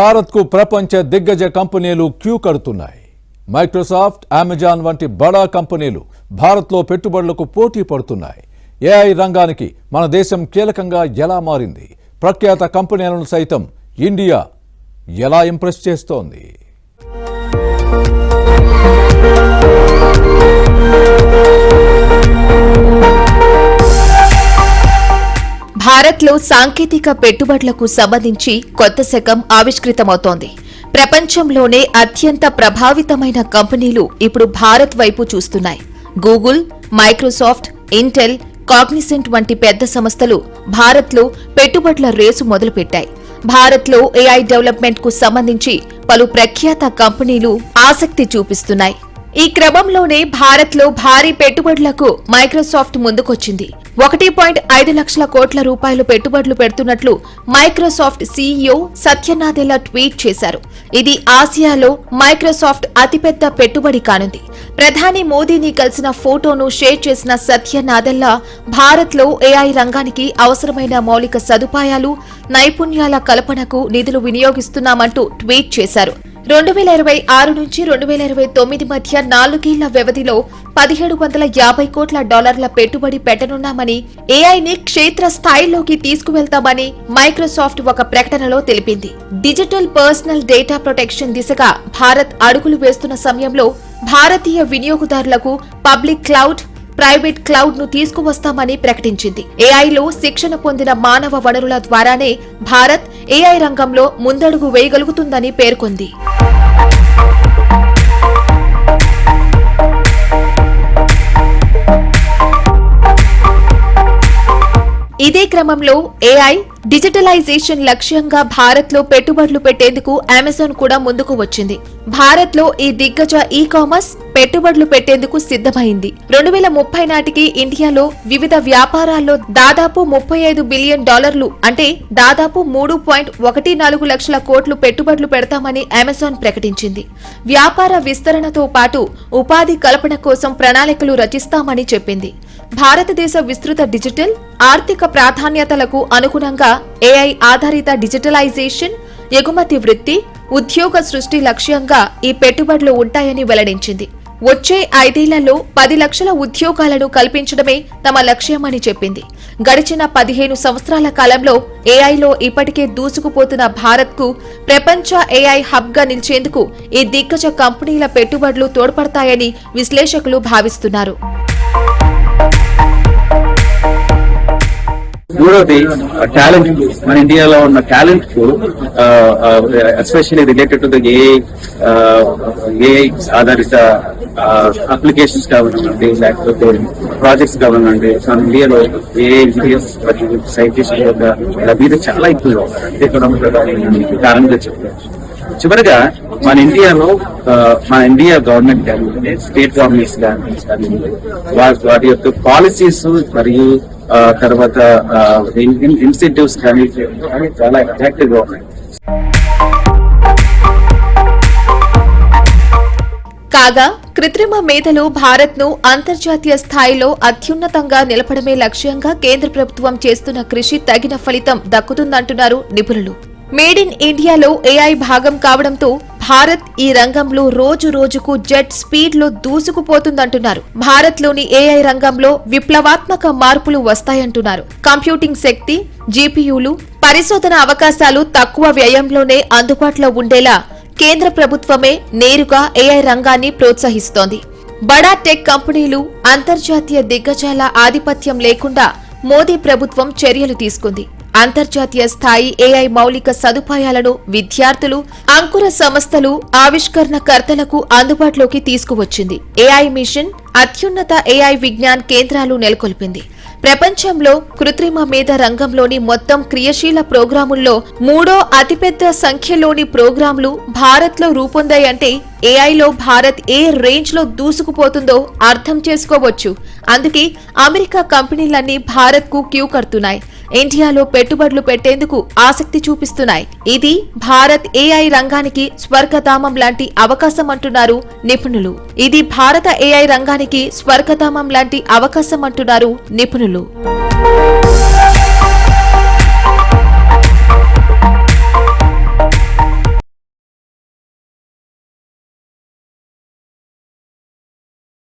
భారత్ కు ప్రపంచ దిగ్గజ కంపెనీలు క్యూ కడుతున్నాయి. మైక్రోసాఫ్ట్, అమెజాన్ వంటి బడా కంపెనీలు భారత్ లో పెట్టుబడులకు పోటీ పడుతున్నాయి. ఏఐ రంగానికి మన దేశం కీలకంగా ఎలా మారింది? ప్రఖ్యాత కంపెనీలను సైతం ఇండియా ఎలా ఇంప్రెస్ చేస్తోంది? భారత్లో సాంకేతిక పెట్టుబడులకు సంబంధించి కొత్త శకం ఆవిష్కృతమవుతోంది. ప్రపంచంలోనే అత్యంత ప్రభావితమైన కంపెనీలు ఇప్పుడు భారత్ వైపు చూస్తున్నాయి. గూగుల్, మైక్రోసాఫ్ట్, ఇంటెల్, కాగ్నిసెంట్ వంటి పెద్ద సంస్థలు భారత్లో పెట్టుబడుల రేసు మొదలుపెట్టాయి. భారత్లో ఏఐ డెవలప్మెంట్ కు సంబంధించి పలు ప్రఖ్యాత కంపెనీలు ఆసక్తి చూపిస్తున్నాయి. ఈ క్రమంలోనే భారత్లో భారీ పెట్టుబడులకు మైక్రోసాఫ్ట్ ముందుకొచ్చింది. 1.5 లక్షల కోట్ల రూపాయలు పెట్టుబడులు పెడుతున్నట్లు మైక్రోసాఫ్ట్ సీఈఓ సత్య నాదెల్లా ట్వీట్ చేశారు. ఇది ఆసియాలో మైక్రోసాఫ్ట్ అతిపెద్ద పెట్టుబడి కానుంది. ప్రధాని మోదీని కలిసిన ఫోటోను షేర్ చేసిన సత్య నాదెల్లా భారత్లో ఏఐ రంగానికి అవసరమైన మౌలిక సదుపాయాలు, నైపుణ్యాల కల్పనకు నిధులు వినియోగిస్తున్నామంటూ ట్వీట్ చేశారు. 2026 నుంచి 2029 మధ్య 4 ఏళ్ల వ్యవధిలో $1750 కోట్ల పెట్టుబడి పెట్టనున్నామని, ఏఐని క్షేత్ర స్థాయిలోకి తీసుకువెళ్తామని మైక్రోసాఫ్ట్ ఒక ప్రకటనలో తెలిపింది. డిజిటల్ పర్సనల్ డేటా ప్రొటెక్షన్ దిశగా భారత్ అడుగులు వేస్తున్న సమయంలో భారతీయ వినియోగదారులకు పబ్లిక్ క్లౌడ్, ప్రైవేట్ క్లౌడ్ ను తీసుకువస్తామని ప్రకటించింది. ఏఐలో శిక్షణ పొందిన మానవ వనరుల ద్వారానే భారత్ ఏఐ రంగంలో ముందడుగు వేయగలుగుతుందని పేర్కొంది. ఇదే క్రమంలో ఏఐ డిజిటలైజేషన్ లక్ష్యంగా భారత్లో పెట్టుబడులు పెట్టేందుకు అమెజాన్ కూడా ముందుకు వచ్చింది. భారత్లో ఈ దిగ్గజ ఈ కామర్స్ పెట్టుబడులు పెట్టేందుకు సిద్ధమైంది. 2030 నాటికి ఇండియాలో వివిధ వ్యాపారాల్లో దాదాపు $35 బిలియన్ అంటే దాదాపు 3.14 లక్షల కోట్లు పెట్టుబడులు పెడతామని అమెజాన్ ప్రకటించింది. వ్యాపార విస్తరణతో పాటు ఉపాధి కల్పన కోసం ప్రణాళికలు రచిస్తామని చెప్పింది. భారతదేశ విస్తృత డిజిటల్ ఆర్థిక ప్రాధాన్యతలకు అనుగుణంగా ఏఐ ఆధారిత డిజిటలైజేషన్, ఎగుమతి వృద్ధి, ఉద్యోగ సృష్టి లక్ష్యంగా ఈ పెట్టుబడులు ఉంటాయని వెల్లడించింది. వచ్చే 5 ఏళ్లలో 10 లక్షల ఉద్యోగాలను కల్పించడమే తమ లక్ష్యమని చెప్పింది. గడిచిన 15 సంవత్సరాల కాలంలో ఏఐలో ఇప్పటికే దూసుకుపోతున్న భారత్కు ప్రపంచ ఏఐ హబ్గా నిలిచేందుకు ఈ దిగ్గజ కంపెనీల పెట్టుబడులు తోడ్పడతాయని విశ్లేషకులు భావిస్తున్నారు. మూడోది టాలెంట్. మన ఇండియాలో ఉన్న టాలెంట్ కు especially related to the AI ఆధారిత అప్లికేషన్స్ కావాలండి, లేకపోతే ప్రాజెక్ట్స్ కావాలండి. మన ఇండియాలో ఏఐ ఇంజనీర్స్ మరియు సైంటిస్ట్ మీద చాలా ఎక్కువ కారణంగా చెప్పారు. చివరిగా మన ఇండియా గవర్నమెంట్ కానీ స్టేట్ గవర్నమెంట్స్ కానీ వాటి యొక్క పాలసీస్ మరియు తర్వాత ఇన్సెంటివ్స్ కానీ చాలా అట్రాక్టివ్ గా ఉన్నాయి. కాగా కృత్రిమ మేధలో భారత్ ను అంతర్జాతీయ స్థాయిలో అత్యున్నతంగా నిలపడమే లక్ష్యంగా కేంద్ర ప్రభుత్వం చేస్తున్న కృషి తగిన ఫలితం దక్కుతుందంటున్నారు నిపుణులు. మేడ్ ఇన్ ఇండియాలో ఏఐ భాగం కావడంతో భారత్ ఈ రంగంలో రోజు రోజుకు జెట్ స్పీడ్ లో దూసుకుపోతుందంటున్నారు. భారత్ లోని ఏఐ రంగంలో విప్లవాత్మక మార్పులు వస్తాయంటున్నారు. కంప్యూటింగ్ శక్తి, జీపీయూలు, పరిశోధన అవకాశాలు తక్కువ వ్యయంలోనే అందుబాటులో ఉండేలా కేంద్ర ప్రభుత్వమే నేరుగా ఏఐ రంగాన్ని ప్రోత్సహిస్తోంది. బడా టెక్ కంపెనీలు, అంతర్జాతీయ దిగ్గజాల ఆధిపత్యం లేకుండా మోదీ ప్రభుత్వం చర్యలు తీసుకుంది. అంతర్జాతీయ స్థాయి ఏఐ మౌలిక సదుపాయాలను విద్యార్థులు, అంకుర సంస్థలు, ఆవిష్కరణకర్తలకు అందుబాటులోకి తీసుకువచ్చింది. ఏఐ మిషన్, అత్యున్నత ఏఐ విజ్ఞాన్ కేంద్రాలు నెలకొల్పింది. ప్రపంచంలో కృత్రిమ మేధ రంగంలోని మొత్తం క్రియాశీల ప్రోగ్రాముల్లో 3వ అతిపెద్ద సంఖ్యలోని ప్రోగ్రాంలు భారత్లో రూపొందాయంటే ఏఐలో భారత్ ఏ రేంజ్ లో దూసుకుపోతుందో అర్థం చేసుకోవచ్చు. అందుకే అమెరికా కంపెనీలన్నీ భారత్ కు క్యూ కడుతున్నాయి. ఇండియాలో పెట్టుబడులు పెట్టేందుకు ఆసక్తి చూపిస్తున్నాయి. ఇది భారత్ ఏఐ రంగానికి స్వర్గధామం లాంటి అవకాశం అంటున్నారు నిపుణులు. ఇది భారత ఏఐ రంగానికి స్వర్గధామం లాంటి అవకాశం అంటున్నారు నిపుణులు.